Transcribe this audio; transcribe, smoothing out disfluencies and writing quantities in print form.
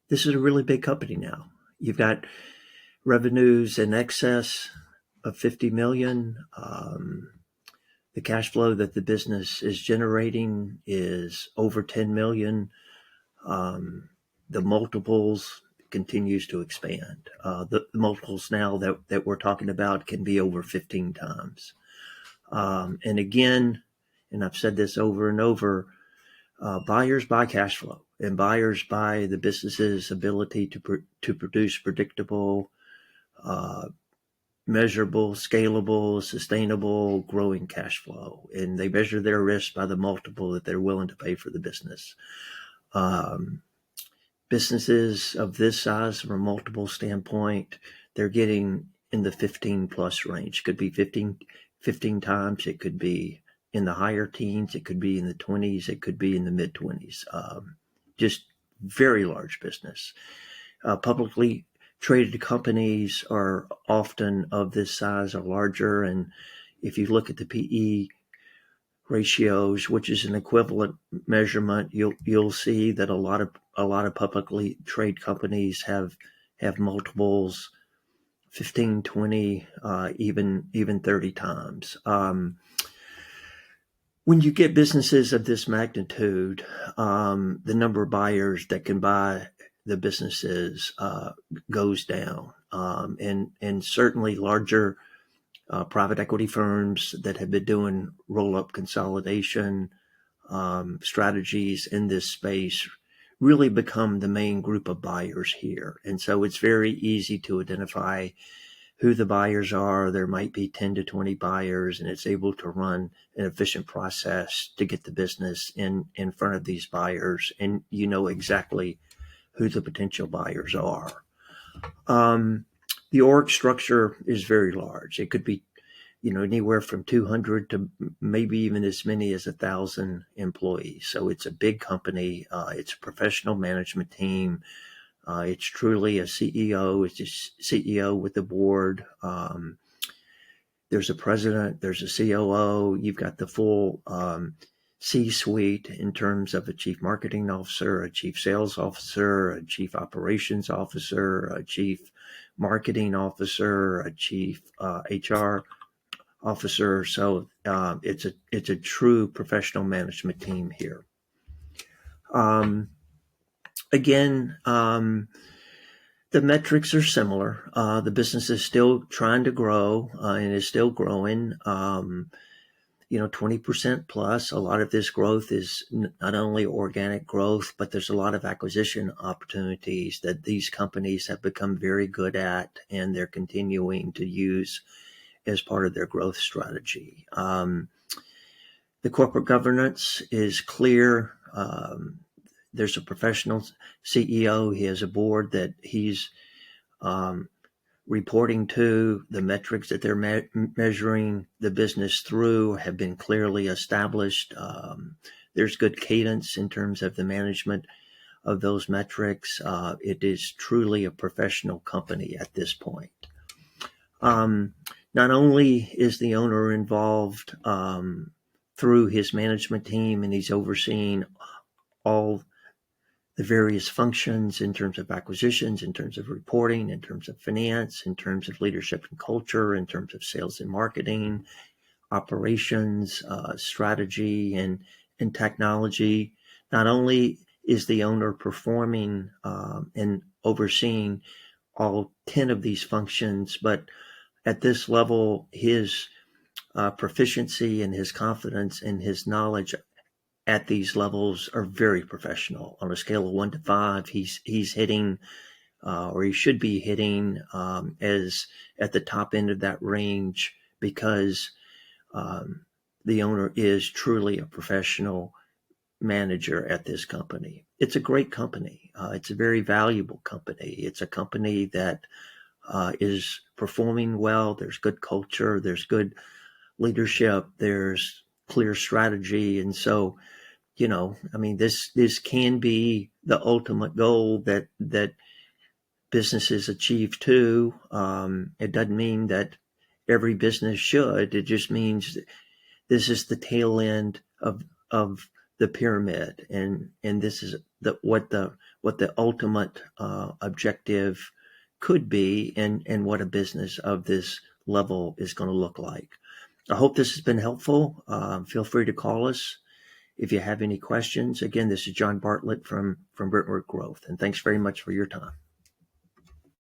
this is a really big company now. You've got revenues in excess of 50 million. The cash flow that the business is generating is over 10 million. The multiples continues to expand. The multiples now that we're talking about can be over 15 times. And again, and I've said this over and over, buyers buy cash flow, and buyers buy the business's ability to produce predictable, measurable, scalable, sustainable, growing cash flow. And they measure their risk by the multiple that they're willing to pay for the business. Businesses of this size, from a multiple standpoint, they're getting in the 15 plus range. It could be 15 times. It could be in the higher teens. It could be in the 20s. It could be in the mid 20s. Just very large business. Publicly traded companies are often of this size or larger. And if you look at the PE ratios, which is an equivalent measurement, you'll see that a lot of publicly traded companies have multiples 15, 20, even 30 times. When you get businesses of this magnitude, the number of buyers that can buy the businesses goes down, and certainly larger private equity firms that have been doing roll-up consolidation strategies in this space really become the main group of buyers here. And so it's very easy to identify who the buyers are. There might be 10 to 20 buyers, and it's able to run an efficient process to get the business in front of these buyers, and you know exactly who the potential buyers are. The org structure is very large. It could be, anywhere from 200 to maybe even as many as 1,000 employees. So it's a big company. It's a professional management team. It's truly a CEO. It's a CEO with the board. There's a president. There's a COO. You've got the full C-suite in terms of a chief marketing officer, a chief sales officer, a chief operations officer, a chief marketing officer, a chief HR officer. So it's a true professional management team here. Again, the metrics are similar. The business is still trying to grow and is still growing. 20% plus. A lot of this growth is not only organic growth, but there's a lot of acquisition opportunities that these companies have become very good at, and they're continuing to use as part of their growth strategy. The corporate governance is clear. There's a professional CEO. He has a board that he's reporting to. The metrics that they're measuring the business through have been clearly established. There's good cadence in terms of the management of those metrics. It is truly a professional company at this point. Not only is the owner involved through his management team, and he's overseeing all the various functions in terms of acquisitions, in terms of reporting, in terms of finance, in terms of leadership and culture, in terms of sales and marketing, operations, strategy, and technology. Not only is the owner performing and overseeing all 10 of these functions, but at this level, his proficiency and his confidence and his knowledge at these levels are very professional. On a scale of 1 to 5, he's hitting, or he should be hitting, as at the top end of that range, because the owner is truly a professional manager at this company. It's a great company. It's a very valuable company. It's a company that is performing well. There's good culture. There's good leadership. There's clear strategy. And so, this can be the ultimate goal that businesses achieve too. It doesn't mean that every business should. It just means that this is the tail end of the pyramid, and this is what the ultimate objective could be, and what a business of this level is going to look like. I hope this has been helpful. Feel free to call us if you have any questions. Again, this is John Bartlett from Brentwood Growth, and thanks very much for your time.